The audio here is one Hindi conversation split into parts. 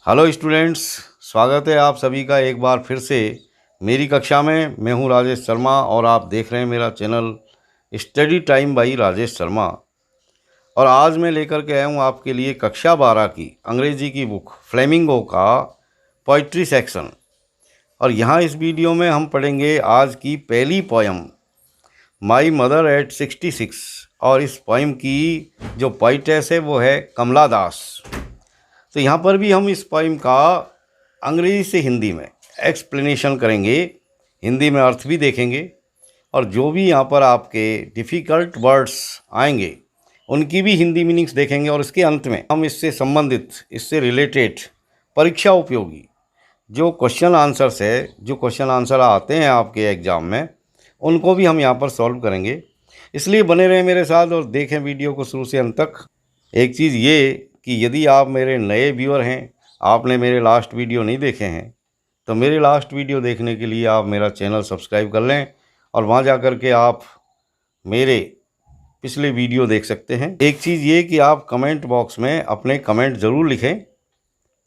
हेलो स्टूडेंट्स, स्वागत है आप सभी का एक बार फिर से मेरी कक्षा में। मैं हूं राजेश शर्मा और आप देख रहे हैं मेरा channel study time by Rajesh Sharma. और आज मैं लेकर के आया हूं आपके लिए कक्षा 12 की अंग्रेजी की बुक फ्लेमिंगो का पोइट्री सेक्शन। और यहां इस वीडियो में हम पढ़ेंगे आज की पहली पोयम माई मदर एट 66। और इस पोयम की जो पोइटेस है वो है कमला दास। तो यहाँ पर भी हम इस पोइम का अंग्रेजी से हिंदी में एक्सप्लेनेशन करेंगे, हिंदी में अर्थ भी देखेंगे और जो भी यहाँ पर आपके डिफ़िकल्ट वर्ड्स आएंगे उनकी भी हिंदी मीनिंग्स देखेंगे। और इसके अंत में हम इससे संबंधित, इससे रिलेटेड परीक्षा उपयोगी जो क्वेश्चन आंसर्स है, जो क्वेश्चन आंसर आते हैं आपके एग्ज़ाम में, उनको भी हम यहाँ पर सॉल्व करेंगे। इसलिए बने रहें मेरे साथ और देखें वीडियो को शुरू से अंत तक। एक चीज़ ये कि यदि आप मेरे नए व्यूअर हैं, आपने मेरे लास्ट वीडियो नहीं देखे हैं, तो मेरे लास्ट वीडियो देखने के लिए आप मेरा चैनल सब्सक्राइब कर लें और वहाँ जा कर के आप मेरे पिछले वीडियो देख सकते हैं। एक चीज़ ये कि आप कमेंट बॉक्स में अपने कमेंट ज़रूर लिखें।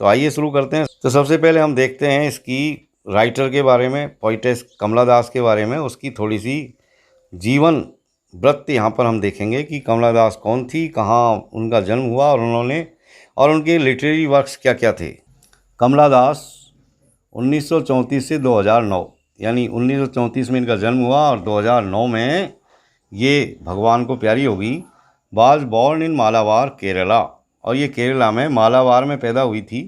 तो आइए शुरू करते हैं। तो सबसे पहले हम देखते हैं इसकी राइटर के बारे में, पोइटेस कमला दास के बारे में, उसकी थोड़ी सी जीवन वृत्त यहाँ पर हम देखेंगे कि कमला दास कौन थी, कहाँ उनका जन्म हुआ और उनके लिटरेरी वर्क्स क्या क्या थे। कमला दास 1934 से 2009, यानी 1934 में इनका जन्म हुआ और 2009 में ये भगवान को प्यारी होगी। Was born in Malabar Kerala, और ये केरला में मालाबार में पैदा हुई थी।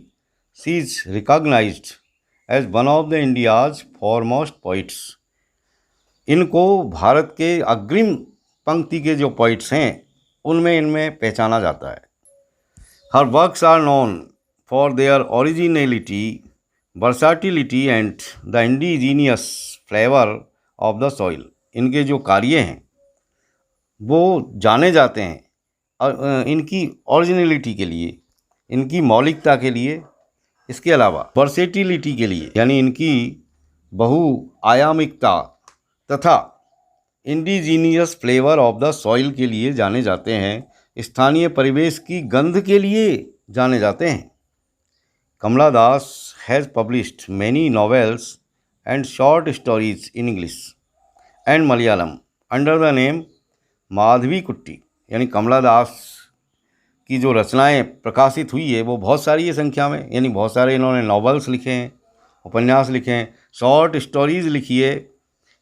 She is recognised as one of the India's foremost poets. इनको भारत के अग्रिम पंक्ति के जो पोइट्स हैं उनमें इनमें पहचाना जाता है। Her works are known for their originality, versatility and the indigenous flavour of the soil. इनके जो कार्य हैं वो जाने जाते हैं और इनकी ओरिजिनलिटी के लिए, इनकी मौलिकता के लिए, इसके अलावा वर्सेटिलिटी के लिए, यानी इनकी बहुआयामिकता तथा indigenous flavour of the soil के लिए जाने जाते हैं। स्थानीय परिवेश की गंध के लिए जाने जाते हैं। Kamala Das has published many novels and short stories in English and Malayalam under the name Madhavi Kutty. यानी कमला दास की जो रचनाएं प्रकाशित हुई है वो बहुत सारी है संख्या में, यानी बहुत सारे इन्होंने नॉवेल्स लिखे हैं, उपन्यास लिखे हैं, शॉर्ट स्टोरीज़ लिखी है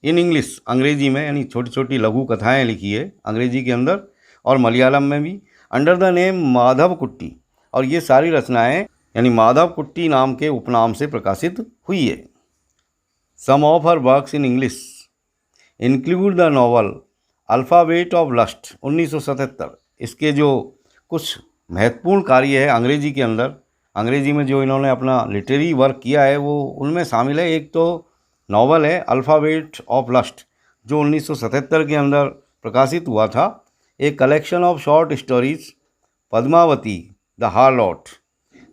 इन इंग्लिश, अंग्रेजी में, यानी छोटी छोटी लघु कथाएं लिखी है अंग्रेजी के अंदर, और मलयालम में भी अंडर द नेम माधव कुट्टी। और ये सारी रचनाएं यानी माधव कुट्टी नाम के उपनाम से प्रकाशित हुई है। Some of her works in English include the novel alphabet of lust 1977। इसके जो कुछ महत्वपूर्ण कार्य है अंग्रेजी के अंदर, अंग्रेजी में जो इन्होंने अपना लिटरेरी वर्क किया है वो उनमें शामिल है। एक तो नॉवल है अल्फ़ाबेट ऑफ लस्ट जो 1977 के अंदर प्रकाशित हुआ था। एक collection of short stories Padmavati the harlot,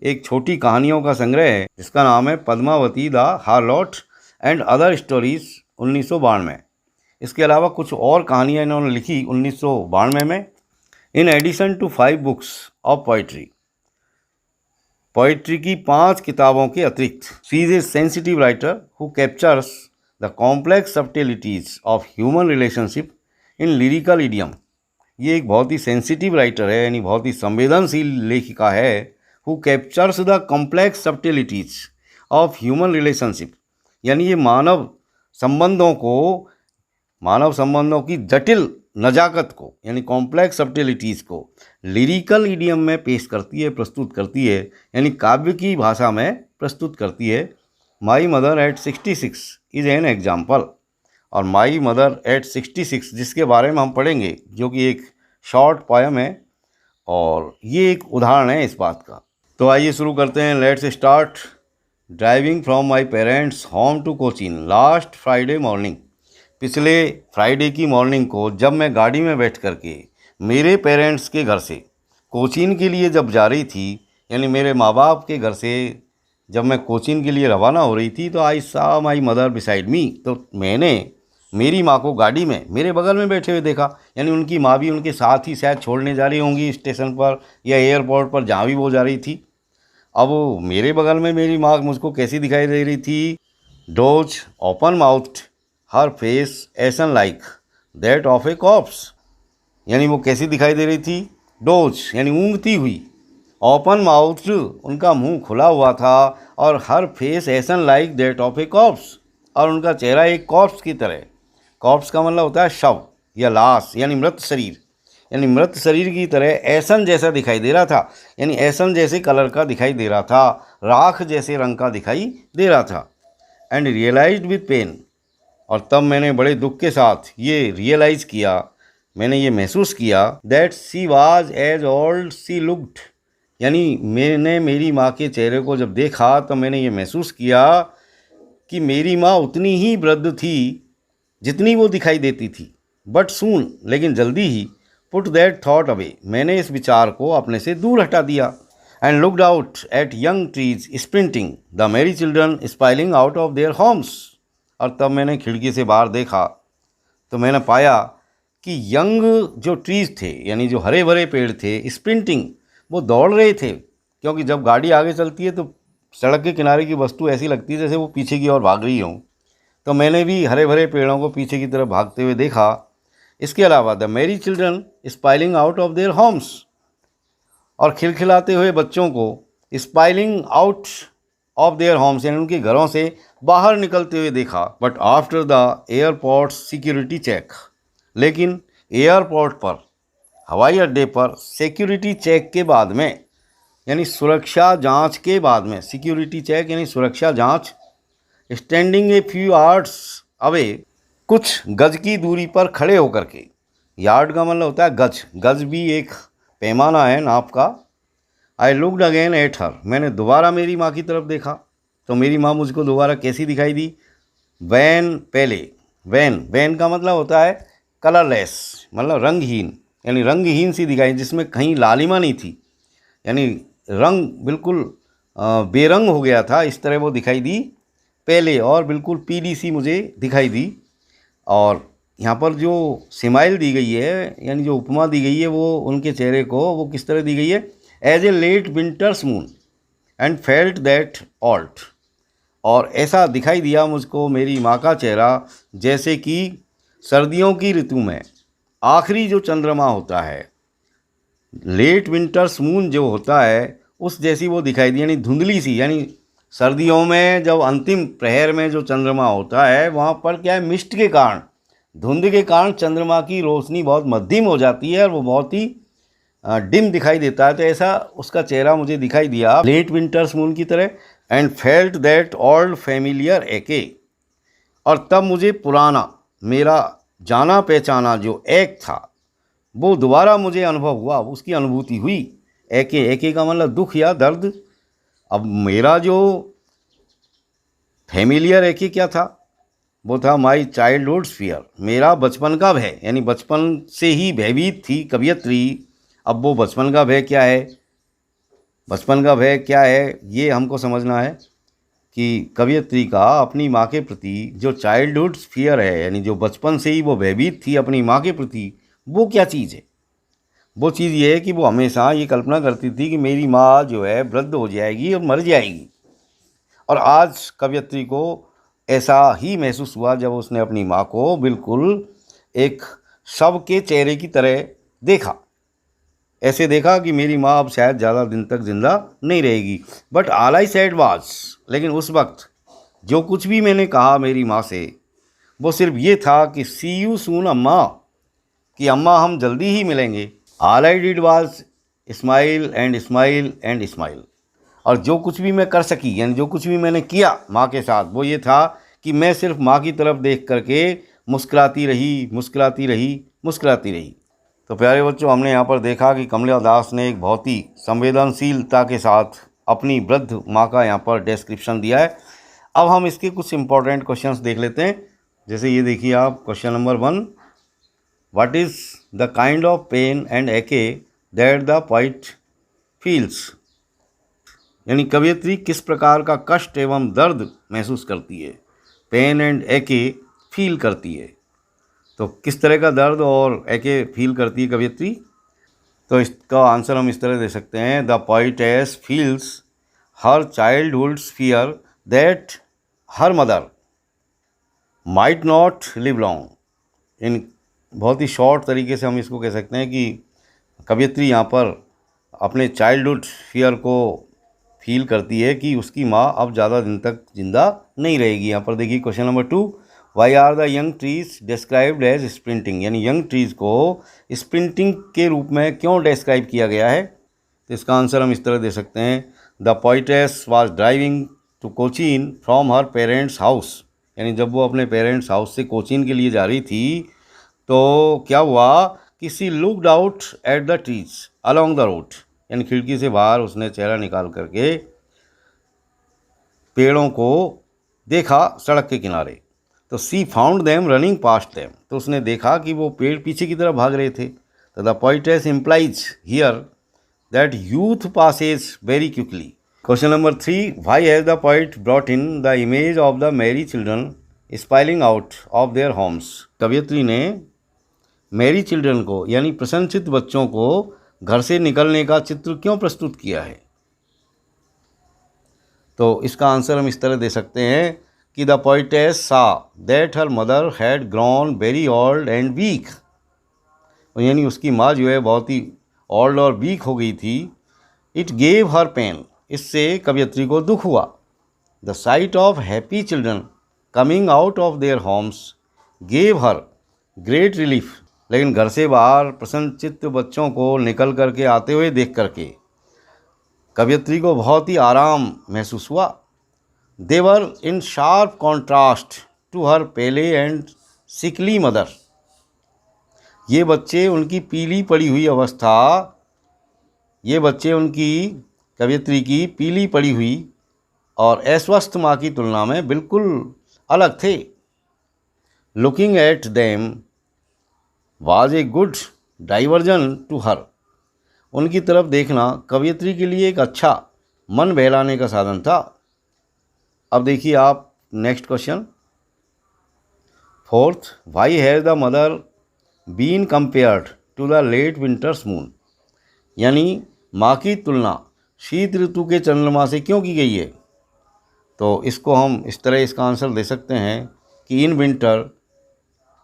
एक छोटी कहानियों का संग्रह है जिसका नाम है Padmavati the harlot and other stories 1992। इसके अलावा कुछ और कहानियाँ इन्होंने लिखी 1992 में। In addition to 5 books of poetry की 5 किताबों के अतिरिक्त she is a sensitive writer who captures the complex subtleties of human relationship in lyrical idiom. ये एक बहुत ही सेंसिटिव राइटर है, यानी बहुत ही संवेदनशील लेखिका है। Who captures the complex subtleties of human relationship, यानी ये मानव संबंधों की जटिल नजाकत को, यानी कॉम्प्लेक्स सब्टिलिटीज़ को लिरिकल इडियम में पेश करती है, प्रस्तुत करती है, यानी काव्य की भाषा में प्रस्तुत करती है। My mother eight 66 is an example. और माई मदर एट 66 जिसके बारे में हम पढ़ेंगे, जो कि एक शॉर्ट पोयम है और ये एक उदाहरण है इस बात का। तो आइए शुरू करते हैं। Let's start. Driving from my parents home to Cochin last Friday morning. पिछले फ्राइडे की मॉर्निंग को जब मैं गाड़ी में बैठ कर के मेरे पेरेंट्स के घर से कोचीन के लिए जब जा रही थी, यानी मेरे माँ बाप के घर से जब मैं कोचीन के लिए रवाना हो रही थी, तो आई सा माई मदर बिसाइड मी। तो मैंने मेरी माँ को गाड़ी में मेरे बगल में बैठे हुए देखा, यानी उनकी माँ भी उनके साथ ही शायद छोड़ने जा रही होंगी स्टेशन पर या एयरपोर्ट पर, जहाँ भी वो जा रही थी। अब मेरे बगल में मेरी माँ मुझको कैसी दिखाई दे रही थी? Those open mouth, her face ashen like that of a corpse. यानी वो कैसी दिखाई दे रही थी? डोज यानी ऊँगती हुई, ओपन माउथ उनका मुंह खुला हुआ था, और her face ashen like that of a corpse, और उनका चेहरा एक कॉप्स की तरह। कॉप्स का मतलब होता है शव या लाश, यानी मृत शरीर, यानी मृत शरीर की तरह ऐसन जैसा दिखाई दे रहा था। यानी ऐसन जैसे कलर का दिखाई दे रहा था, राख जैसे रंग का दिखाई दे रहा था। एंड रियलाइज्ड विद पेन, और तब मैंने बड़े दुख के साथ ये रियलाइज़ किया, मैंने ये महसूस किया, that she was as old she looked. यानी मैंने मेरी माँ के चेहरे को जब देखा तो मैंने ये महसूस किया कि मेरी माँ उतनी ही वृद्ध थी जितनी वो दिखाई देती थी। बट सून, लेकिन जल्दी ही, पुट दैट थॉट अवे, मैंने इस विचार को अपने से दूर हटा दिया। And looked out at young trees sprinting, the merry children spilling out of their homes. और तब मैंने खिड़की से बाहर देखा तो मैंने पाया कि यंग जो ट्रीज थे, यानी जो हरे भरे पेड़ थे, स्प्रिंटिंग, वो दौड़ रहे थे। क्योंकि जब गाड़ी आगे चलती है तो सड़क के किनारे की वस्तु ऐसी लगती है जैसे वो पीछे की ओर भाग रही हों। तो मैंने भी हरे भरे पेड़ों को पीछे की तरफ भागते हुए देखा। इसके अलावा the merry children spilling out of their homes, और खिलखिलाते हुए बच्चों को spilling out of their homes, यानी उनके घरों से बाहर निकलते हुए देखा। But after the airport security check, लेकिन एयरपोर्ट पर, हवाई अड्डे पर सिक्योरिटी चेक के बाद में, यानी सुरक्षा जांच के बाद में, सिक्योरिटी चेक यानी सुरक्षा जांच, standing a few yards away, कुछ गज की दूरी पर खड़े होकर के। यार्ड का मतलब होता है गज, गज भी एक पैमाना है नाप का। I looked again at her, मैंने दोबारा मेरी माँ की तरफ देखा तो मेरी माँ मुझको दोबारा कैसी दिखाई दी? वैन पहले, वैन का मतलब होता है कलरलेस, मतलब रंगहीन, यानी रंगहीन सी दिखाई, जिसमें कहीं लालिमा नहीं थी, यानी रंग बिल्कुल बेरंग हो गया था, इस तरह वो दिखाई दी पहले, और बिल्कुल पीली सी मुझे दिखाई दी। और यहाँ पर जो स्माइल दी गई है, यानी जो उपमा दी गई है वो उनके चेहरे को, वो किस तरह दी गई है? As a late winter's moon and felt that old, और ऐसा दिखाई दिया मुझको मेरी माँ का चेहरा जैसे कि सर्दियों की ऋतु में आखिरी जो चंद्रमा होता है, लेट विंटर्स मून जो होता है, उस जैसी वो दिखाई दी, यानी धुंधली सी। यानी सर्दियों में जब अंतिम प्रहर में जो चंद्रमा होता है, वहाँ पर क्या है, मिस्ट के कारण, धुंध के कारण चंद्रमा की रोशनी बहुत मध्यम हो जाती है और वो बहुत ही डिम दिखाई देता है। तो ऐसा उसका चेहरा मुझे दिखाई दिया लेट विंटर्स मून की तरह। And felt that old familiar ache, और तब मुझे पुराना, मेरा जाना पहचाना जो एक था, वो दोबारा मुझे अनुभव हुआ, उसकी अनुभूति हुई। एके का मतलब दुख या दर्द। अब मेरा जो फैमिलियर एके क्या था? वो था माई चाइल्डहुड फियर, मेरा बचपन का भय, यानी बचपन से ही भयभीत थी कवियत्री। अब वो बचपन का भय क्या है? बचपन का भय क्या है ये हमको समझना है कि कवियत्री का अपनी माँ के प्रति जो चाइल्डहुड फियर है, यानी जो बचपन से ही वो भयभीत थी अपनी माँ के प्रति, वो क्या चीज़ है? वो चीज़ ये है कि वो हमेशा ये कल्पना करती थी कि मेरी माँ जो है वृद्ध हो जाएगी और मर जाएगी। और आज कवियत्री को ऐसा ही महसूस हुआ जब उसने अपनी माँ को बिल्कुल एक शव के चेहरे की तरह देखा। ऐसे देखा कि मेरी माँ अब शायद ज़्यादा दिन तक जिंदा नहीं रहेगी। But all I said was, लेकिन उस वक्त जो कुछ भी मैंने कहा मेरी माँ से, वो सिर्फ ये था कि सी यू सून अम्मा, कि अम्मा हम जल्दी ही मिलेंगे। All I did was smile and smile and smile. और जो कुछ भी मैं कर सकी, यानी जो कुछ भी मैंने किया माँ के साथ, वो ये था कि मैं सिर्फ माँ की तरफ देख करके मुस्कुराती रही, मुस्कुराती रही, मुस्कुराती रही। तो प्यारे बच्चों, हमने यहाँ पर देखा कि कमला दास ने एक बहुत ही संवेदनशीलता के साथ अपनी वृद्ध माँ का यहाँ पर डिस्क्रिप्शन दिया है। अब हम इसके कुछ इंपॉर्टेंट क्वेश्चंस देख लेते हैं। जैसे ये देखिए आप, question number 1, what is the kind of pain and ache that the poet feels, यानी कवियत्री किस प्रकार का कष्ट एवं दर्द महसूस करती है? पेन एंड एके फील करती है। तो किस तरह का दर्द और एके फील करती है कवियत्री? तो इसका आंसर हम इस तरह दे सकते हैं, the poetess feels her childhood's fear that her mother might not live long. इन बहुत ही शॉर्ट तरीके से हम इसको कह सकते हैं कि कवयित्री यहाँ पर अपने चाइल्डहुड फियर को फील करती है कि उसकी माँ अब ज़्यादा दिन तक जिंदा नहीं रहेगी। यहाँ पर देखिए question number 2, why are the young trees described as sprinting, यानी यंग ट्रीज को स्प्रिंटिंग के रूप में क्यों डिस्क्राइब किया गया है। तो इसका आंसर हम इस तरह दे सकते हैं, the poetess was driving to Cochin from her parents house, यानी जब वो अपने पेरेंट्स हाउस से कोचीन के लिए जा रही थी तो क्या हुआ कि she looked out at the trees along the road, यानी खिड़की से बाहर उसने चेहरा निकाल करके पेड़ों को देखा सड़क के किनारे। तो she found them running past them, तो उसने देखा कि वो पेड़ पीछे की तरफ भाग रहे थे। तो the poetess implies here that youth passes very quickly. Question number 3, why has the poet brought in the image of the merry children spilling out of their homes. कवयित्री ने मैरी चिल्ड्रन को यानी प्रसन्नचित्त बच्चों को घर से निकलने का चित्र क्यों प्रस्तुत किया है। तो इसका आंसर हम इस तरह दे सकते हैं कि the poetess saw that her mother had grown very old and weak, यानी उसकी माँ जो है बहुत ही ओल्ड और वीक हो गई थी। इट गेव हर पेन, इससे कवयित्री को दुख हुआ। The site of happy children coming out of their Holmes gave her great relief, लेकिन घर से बाहर प्रसन्नचित्त बच्चों को निकल करके आते हुए देख करके कवयित्री को बहुत ही आराम महसूस हुआ। They were in sharp contrast to her pale and sickly mother, ये बच्चे उनकी पीली पड़ी हुई अवस्था, ये बच्चे उनकी कवयित्री की पीली पड़ी हुई और अस्वस्थ माँ की तुलना में बिल्कुल अलग थे। Looking at them was a good diversion to her, उनकी तरफ देखना कवयित्री के लिए एक अच्छा मन बहलाने का साधन था। अब देखिए आप next question 4th, why has the mother been compared to the late winter's moon, यानी माँ की तुलना शीत ऋतु के चंद्रमा से क्यों की गई है। तो इसको हम इस तरह इसका आंसर दे सकते हैं कि इन विंटर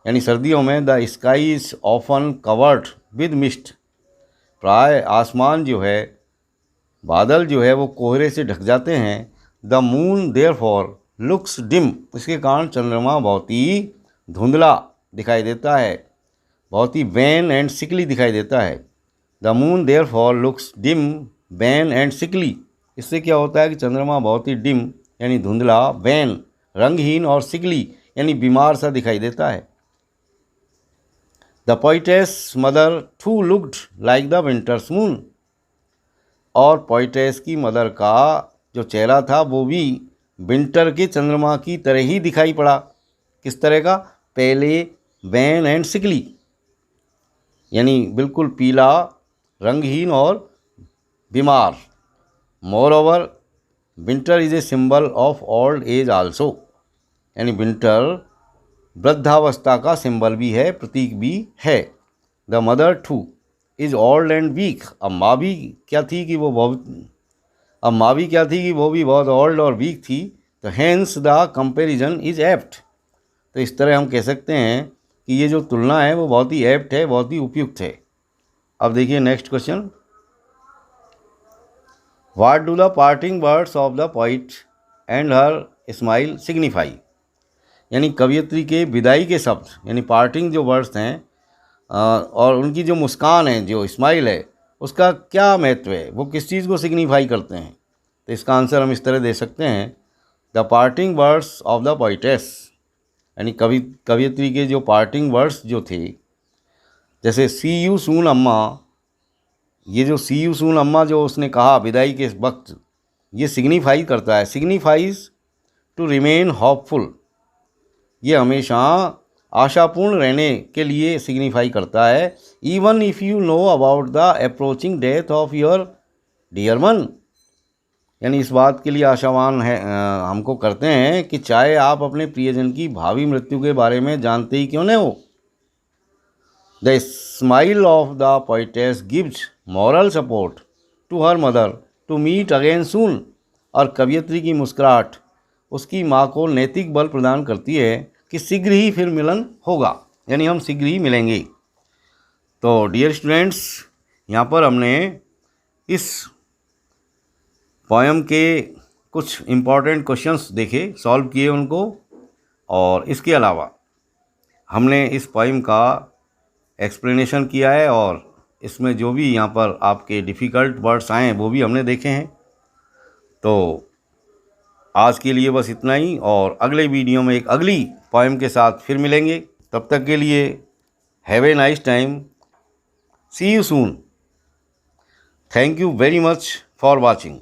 यानी सर्दियों में the sky is often covered with mist, प्राय आसमान जो है बादल जो है वो कोहरे से ढक जाते हैं। The moon there for looks dim, इसके कारण चंद्रमा बहुत ही धुंधला दिखाई देता है, बहुत ही वैन एंड सिकली दिखाई देता है। The moon there for looks dim wan and sickly, इससे क्या होता है कि चंद्रमा बहुत ही डिम यानी धुंधला, वैन रंगहीन और सिकली यानी बीमार सा दिखाई देता है। The poetess mother too looked like the winter's moon, और पोइटेस की मदर का जो चेहरा था वो भी विंटर के चंद्रमा की तरह ही दिखाई पड़ा। किस तरह का, पहले वैन एंड सिकली, यानी बिल्कुल पीला, रंगहीन और बीमार। Moreover winter is a symbol of old age also, यानी विंटर वृद्धावस्था का सिंबल भी है, प्रतीक भी है। The mother too is old and weak, अब माँ भी क्या थी कि वो भी बहुत ओल्ड और वीक थी। तो hence the comparison is apt, तो इस तरह हम कह सकते हैं कि ये जो तुलना है वो बहुत ही एप्ट है, बहुत ही उपयुक्त है। अब देखिए next question, what do the parting words of the poet and her smile signify, यानी कवयित्री के विदाई के शब्द यानी पार्टिंग जो वर्ड्स हैं और उनकी जो मुस्कान है, जो स्माइल है, उसका क्या महत्व है, वो किस चीज़ को सिग्निफाई करते हैं। तो इसका आंसर हम इस तरह दे सकते हैं, the parting words of the poetess, यानी कवयित्री के जो पार्टिंग वर्ड्स जो थे, जैसे सी यू सून अम्मा, ये जो सी यू सून अम्मा जो उसने कहा विदाई के वक्त, ये सिग्निफाई करता है, सिग्निफाइज टू रिमेन होपफुल, ये हमेशा आशापूर्ण रहने के लिए सिग्निफाई करता है। Even if you know about the approaching death of your dear one, यानी इस बात के लिए आशावान है हमको करते हैं कि चाहे आप अपने प्रियजन की भावी मृत्यु के बारे में जानते ही क्यों न हो। The smile of the poetess gives moral support to her mother to meet again soon, और कवयित्री की मुस्कुराहट उसकी माँ को नैतिक बल प्रदान करती है कि शीघ्र ही फिर मिलन होगा, यानी हम शीघ्र ही मिलेंगे। तो डियर स्टूडेंट्स, यहाँ पर हमने इस पोएम के कुछ इम्पॉर्टेंट क्वेश्चंस देखे, सॉल्व किए उनको, और इसके अलावा हमने इस पोएम का एक्सप्लेनेशन किया है और इसमें जो भी यहाँ पर आपके डिफ़िकल्ट वर्ड्स आए हैं वो भी हमने देखे हैं। तो आज के लिए बस इतना ही, और अगले वीडियो में एक अगली पोएम के साथ फिर मिलेंगे। तब तक के लिए have a nice time, see you soon. Thank you very much for watching.